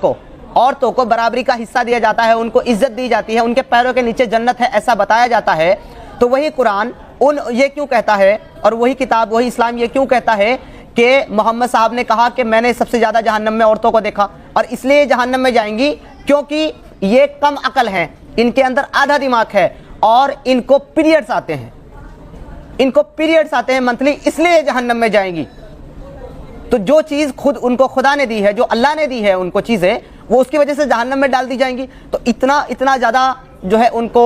کو، عورتوں کو برابری کا حصہ دیا جاتا ہے، ان کو عزت دی جاتی ہے، ان کے پیروں کے نیچے جنت ہے، ایسا بتایا جاتا ہے، تو وہی قرآن یہ کیوں کہتا ہے، اور وہی کتاب، وہی اسلام یہ کیوں کہتا ہے کہ محمد صاحب نے کہا کہ میں نے سب سے زیادہ جہنم میں عورتوں کو دیکھا، اور اس لیے جہنم میں جائیں گی کیونکہ یہ کم عقل ہیں، ان کے اندر آدھا دماغ ہے اور ان کو پیریڈز آتے ہیں، ان کو پیریڈز آتے ہیں منتھلی، اس لیے جہنم میں جائیں گی۔ تو جو چیز خود ان کو خدا نے دی ہے، جو اللہ نے دی ہے ان کو چیزیں، وہ اس کی وجہ سے جہنم میں ڈال دی جائیں گی۔ تو اتنا زیادہ جو ہے ان کو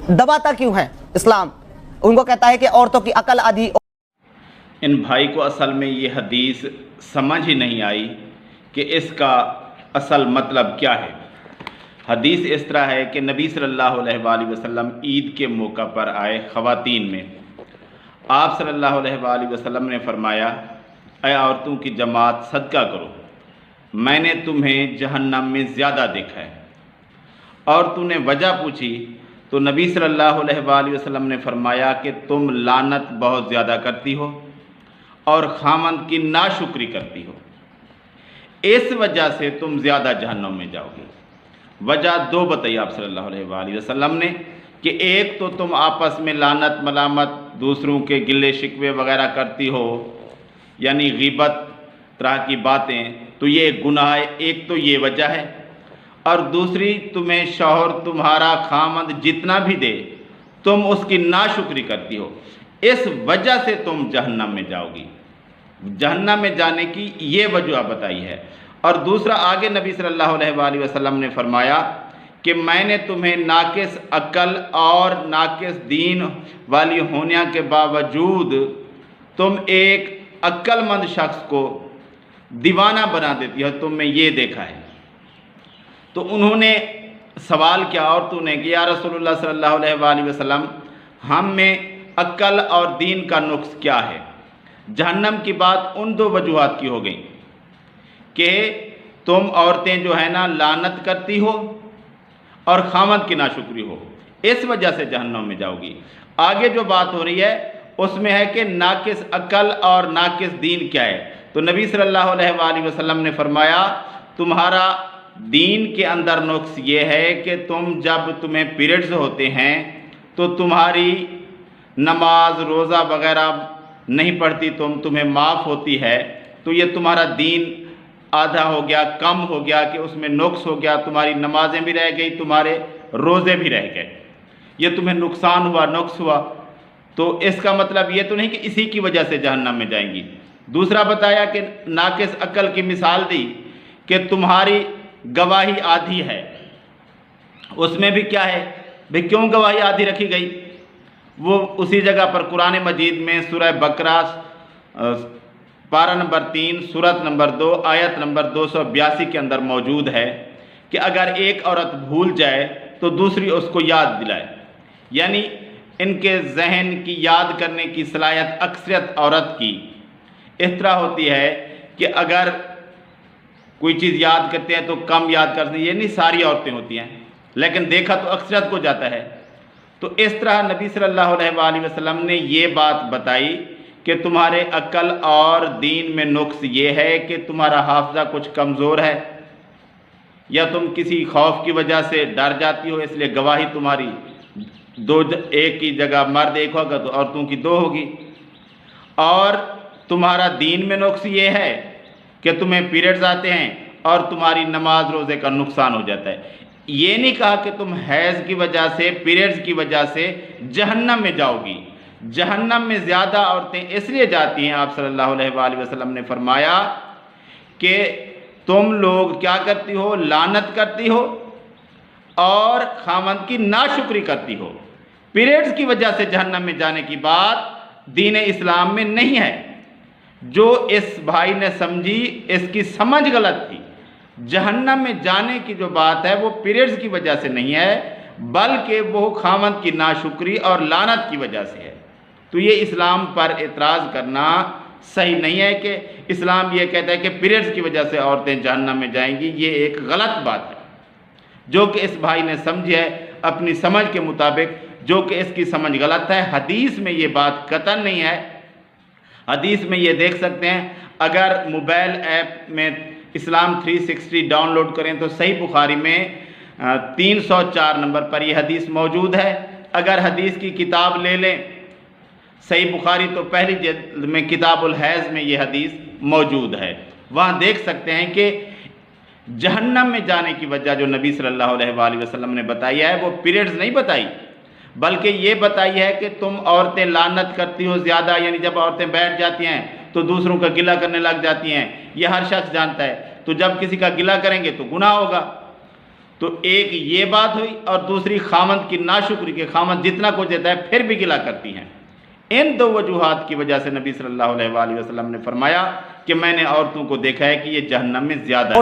دباتا کیوں ہے اسلام؟ ان کو کہتا ہے کہ عورتوں کی عقل آدھی۔ ان بھائی کو اصل میں یہ حدیث سمجھ ہی نہیں آئی کہ اس کا اصل مطلب کیا ہے۔ حدیث اس طرح ہے کہ نبی صلی اللہ علیہ وآلہ وسلم عید کے موقع پر آئے خواتین میں، آپ صلی اللہ علیہ وآلہ وسلم نے فرمایا، اے عورتوں کی جماعت صدقہ کرو، میں نے تمہیں جہنم میں زیادہ دیکھا ہے۔ عورتوں نے وجہ پوچھی تو نبی صلی اللہ علیہ وآلہ وسلم نے فرمایا کہ تم لعنت بہت زیادہ کرتی ہو اور خامند کی ناشکری کرتی ہو، اس وجہ سے تم زیادہ جہنم میں جاؤ گی۔ وجہ دو بتائی آپ صلی اللہ علیہ وآلہ وسلم نے کہ ایک تو تم آپس میں لعنت ملامت، دوسروں کے گلے شکوے وغیرہ کرتی ہو، یعنی غیبت طرح کی باتیں، تو یہ ایک گناہ ہے، ایک تو یہ وجہ ہے، اور دوسری تمہیں شوہر تمہارا خامند جتنا بھی دے تم اس کی ناشکری کرتی ہو، اس وجہ سے تم جہنم میں جاؤ گی۔ جہنم میں جانے کی یہ وجہ بتائی ہے۔ اور دوسرا آگے نبی صلی اللہ علیہ وآلہ وسلم نے فرمایا کہ میں نے تمہیں ناقص عقل اور ناقص دین والی ہونے کے باوجود تم ایک عقل مند شخص کو دیوانہ بنا دیتی ہو، تم میں یہ دیکھا ہے۔ تو انہوں نے سوال کیا، عورتوں نے کہ یا رسول اللہ صلی اللہ علیہ وآلہ وسلم، ہم میں عقل اور دین کا نقص کیا ہے؟ جہنم کی بات ان دو وجوہات کی ہو گئی کہ تم عورتیں جو ہے نا لعنت کرتی ہو اور خامد کی ناشکری ہو، اس وجہ سے جہنم میں جاؤ گی۔ آگے جو بات ہو رہی ہے اس میں ہے کہ ناقص عقل اور ناقص دین کیا ہے؟ تو نبی صلی اللہ علیہ وآلہ وسلم نے فرمایا تمہارا دین کے اندر نقص یہ ہے کہ جب تمہیں پیریڈز ہوتے ہیں تو تمہاری نماز روزہ وغیرہ نہیں پڑھتی، تمہیں معاف ہوتی ہے، تو یہ تمہارا دین آدھا ہو گیا، کم ہو گیا، کہ اس میں نقص ہو گیا، تمہاری نمازیں بھی رہ گئی، تمہارے روزے بھی رہ گئے، یہ تمہیں نقصان ہوا، نقص ہوا۔ تو اس کا مطلب یہ تو نہیں کہ اسی کی وجہ سے جہنم میں جائیں گی۔ دوسرا بتایا کہ ناقص عقل کی مثال دی کہ تمہاری گواہی آدھی ہے، اس میں بھی کیا ہے بھئی کیوں گواہی آدھی رکھی گئی؟ وہ اسی جگہ پر قرآن مجید میں سورہ بقرہ پارہ نمبر 3 سورت نمبر 2 آیت نمبر 282 کے اندر موجود ہے کہ اگر ایک عورت بھول جائے تو دوسری اس کو یاد دلائے، یعنی ان کے ذہن کی یاد کرنے کی صلاحیت اکثریت عورت کی اس طرح ہوتی ہے کہ اگر کوئی چیز یاد کرتے ہیں تو کم یاد کرتے ہیں، یہ نہیں ساری عورتیں ہوتی ہیں، لیکن دیکھا تو اکثریت کو جاتا ہے۔ تو اس طرح نبی صلی اللہ علیہ وآلہ وسلم نے یہ بات بتائی کہ تمہارے عقل اور دین میں نقص یہ ہے کہ تمہارا حافظہ کچھ کمزور ہے، یا تم کسی خوف کی وجہ سے ڈر جاتی ہو، اس لیے گواہی تمہاری ایک کی جگہ مرد ایک ہوگا تو عورتوں کی 2 ہوگی، اور تمہارا دین میں نقص یہ ہے کہ تمہیں پیریڈز آتے ہیں اور تمہاری نماز روزے کا نقصان ہو جاتا ہے۔ یہ نہیں کہا کہ تم حیض کی وجہ سے، پیریڈز کی وجہ سے جہنم میں جاؤ گی۔ جہنم میں زیادہ عورتیں اس لیے جاتی ہیں، آپ صلی اللہ علیہ وآلہ وسلم نے فرمایا کہ تم لوگ کیا کرتی ہو؟ لعنت کرتی ہو اور خامند کی ناشکری کرتی ہو۔ پیریڈز کی وجہ سے جہنم میں جانے کی بات دین اسلام میں نہیں ہے۔ جو اس بھائی نے سمجھی اس کی سمجھ غلط تھی۔ جہنم میں جانے کی جو بات ہے وہ پیریڈز کی وجہ سے نہیں ہے، بلکہ وہ خامند کی ناشکری اور لعنت کی وجہ سے ہے۔ تو یہ اسلام پر اعتراض کرنا صحیح نہیں ہے کہ اسلام یہ کہتا ہے کہ پیریڈز کی وجہ سے عورتیں جہنم میں جائیں گی، یہ ایک غلط بات ہے جو کہ اس بھائی نے سمجھی ہے اپنی سمجھ کے مطابق، جو کہ اس کی سمجھ غلط ہے۔ حدیث میں یہ بات قطعاً نہیں ہے۔ حدیث میں یہ دیکھ سکتے ہیں، اگر موبائل ایپ میں اسلام 360 ڈاؤن لوڈ کریں تو صحیح بخاری میں 304 نمبر پر یہ حدیث موجود ہے۔ اگر حدیث کی کتاب لے لیں صحیح بخاری تو پہلی جلد میں کتاب الحیض میں یہ حدیث موجود ہے۔ وہاں دیکھ سکتے ہیں کہ جہنم میں جانے کی وجہ جو نبی صلی اللہ علیہ وآلہ وسلم نے بتائی ہے وہ پیریڈز نہیں بتائی، بلکہ یہ بتائی ہے کہ تم عورتیں لعنت کرتی ہو زیادہ، یعنی جب عورتیں بیٹھ جاتی ہیں تو دوسروں کا گلہ کرنے لگ جاتی ہیں، یہ ہر شخص جانتا ہے، تو جب کسی کا گلہ کریں گے تو گناہ ہوگا۔ تو ایک یہ بات ہوئی، اور دوسری خامند کی ناشکری کے خامند جتنا کچھ دیتا ہے پھر بھی گلہ کرتی ہیں۔ ان دو وجوہات کی وجہ سے نبی صلی اللہ علیہ وآلہ وسلم نے فرمایا کہ میں نے عورتوں کو دیکھا ہے کہ یہ جہنم میں زیادہ ہے۔